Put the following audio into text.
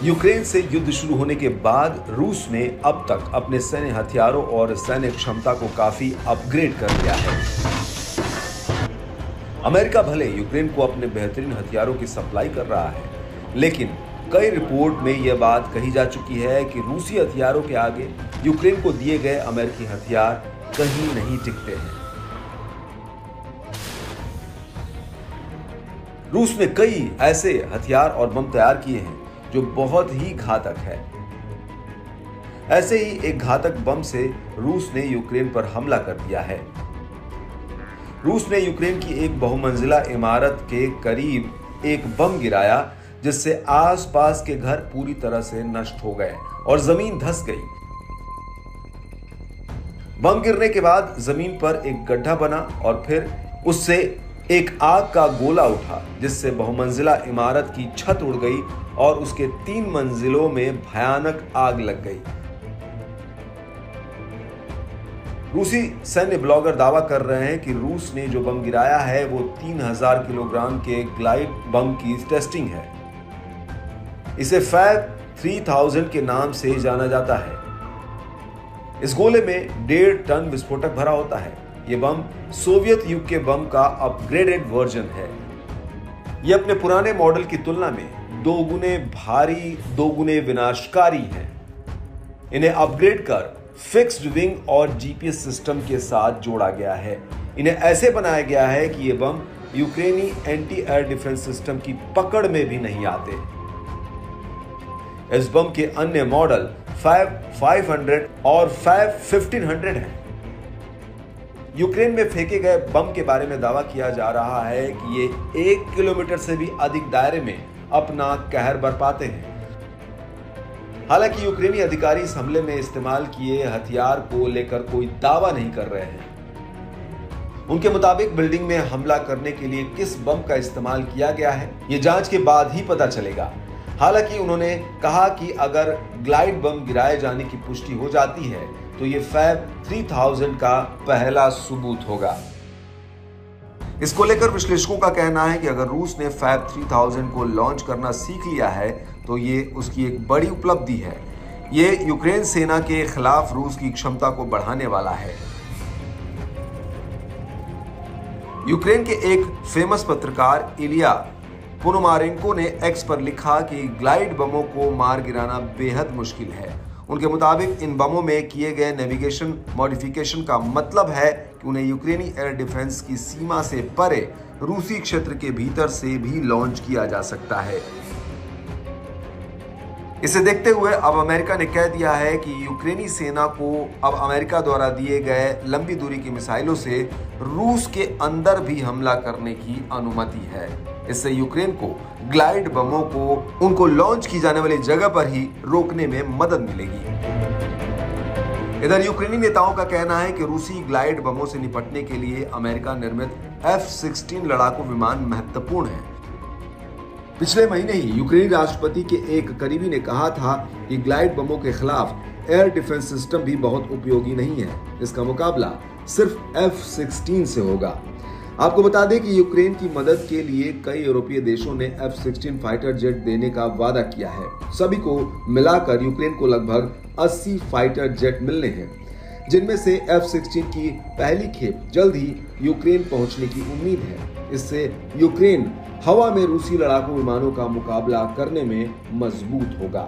Ukraine से युद्ध शुरू होने के बाद रूस ने अब तक अपने सैन्य हथियारों और सैन्य क्षमता को काफी अपग्रेड कर लिया है। अमेरिका भले यूक्रेन को अपने बेहतरीन हथियारों की सप्लाई कर रहा है, लेकिन कई रिपोर्ट में यह बात कही जा चुकी है कि रूसी हथियारों के आगे यूक्रेन को दिए गए अमेरिकी हथियार कहीं नहीं टिकते हैं। रूस ने कई ऐसे हथियार और बम तैयार किए हैं जो बहुत ही घातक है। ऐसे ही एक घातक बम से रूस ने यूक्रेन पर हमला कर दिया है। रूस ने यूक्रेन की एक बहुमंजिला इमारत के करीब एक बम गिराया, जिससे आसपास के घर पूरी तरह से नष्ट हो गए और जमीन धंस गई। बम गिरने के बाद जमीन पर एक गड्ढा बना और फिर उससे एक आग का गोला उठा, जिससे बहुमंजिला इमारत की छत उड़ गई और उसके 3 मंजिलों में भयानक आग लग गई। रूसी सैन्य ब्लॉगर दावा कर रहे हैं कि रूस ने जो बम गिराया है वो 3000 किलोग्राम के ग्लाइड बम की टेस्टिंग है। इसे फैब 3000 के नाम से जाना जाता है। इस गोले में 1.5 टन विस्फोटक भरा होता है। यह बम सोवियत युग के बम का अपग्रेडेड वर्जन है। यह अपने पुराने मॉडल की तुलना में 2 गुने भारी, 2 गुने विनाशकारी हैं। इन्हें अपग्रेड कर फिक्स्ड विंग और जीपीएस सिस्टम के साथ जोड़ा गया है। इन्हें ऐसे बनाया गया है कि ये बम यूक्रेनी एंटी एयर डिफेंस सिस्टम की पकड़ में भी नहीं आते। इस बम के अन्य मॉडल फैब 500 और फैब 1500 हैं। यूक्रेन में फेंके गए बम के बारे में दावा किया जा रहा है कि ये 1 किलोमीटर से भी अधिक दायरे में अपना कहर बरपाते हैं। हालांकि यूक्रेनी अधिकारी इस हमले में इस्तेमाल किए हथियार को लेकर कोई दावा नहीं कर रहे हैं। उनके मुताबिक बिल्डिंग में हमला करने के लिए किस बम का इस्तेमाल किया गया है, यह जांच के बाद ही पता चलेगा। हालांकि उन्होंने कहा कि अगर ग्लाइड बम गिराए जाने की पुष्टि हो जाती है तो यह फैब 3000 का पहला सबूत होगा। इसको लेकर विश्लेषकों का कहना है कि अगर रूस ने फैब 3000 को लॉन्च करना सीख लिया है तो ये उसकी एक बड़ी उपलब्धि है। ये यूक्रेन सेना के खिलाफ रूस की क्षमता को बढ़ाने वाला है। यूक्रेन के एक फेमस पत्रकार इलिया पोनोमारेंको ने एक्स पर लिखा कि ग्लाइड बमों को मार गिराना बेहद मुश्किल है। उनके मुताबिक इन बमों में किए गए नेविगेशन मॉडिफिकेशन का मतलब है कि उन्हें यूक्रेनी एयर डिफेंस की सीमा से परे रूसी क्षेत्र के भीतर से भी लॉन्च किया जा सकता है। इसे देखते हुए अब अमेरिका ने कह दिया है कि यूक्रेनी सेना को अब अमेरिका द्वारा दिए गए लंबी दूरी की मिसाइलों से रूस के अंदर भी हमला करने की अनुमति है। इससे यूक्रेन को ग्लाइड बमों को उनको लॉन्च की जाने वाली जगह पर ही रोकने में मदद मिलेगी। इधर यूक्रेनी नेताओं का कहना है कि रूसी ग्लाइड बमों से निपटने के लिए अमेरिका निर्मित F-16 लड़ाकू विमान महत्वपूर्ण है। पिछले महीने ही यूक्रेनी राष्ट्रपति के एक करीबी ने कहा था कि ग्लाइड बमों के खिलाफ एयर डिफेंस सिस्टम भी बहुत उपयोगी नहीं है। इसका मुकाबला सिर्फ F-16 से होगा। आपको बता दें कि यूक्रेन की मदद के लिए कई यूरोपीय देशों ने F-16 फाइटर जेट देने का वादा किया है। सभी को मिलाकर यूक्रेन को लगभग 80 फाइटर जेट मिलने हैं, जिनमें से F-16 की पहली खेप जल्द ही यूक्रेन पहुंचने की उम्मीद है। इससे यूक्रेन हवा में रूसी लड़ाकू विमानों का मुकाबला करने में मजबूत होगा।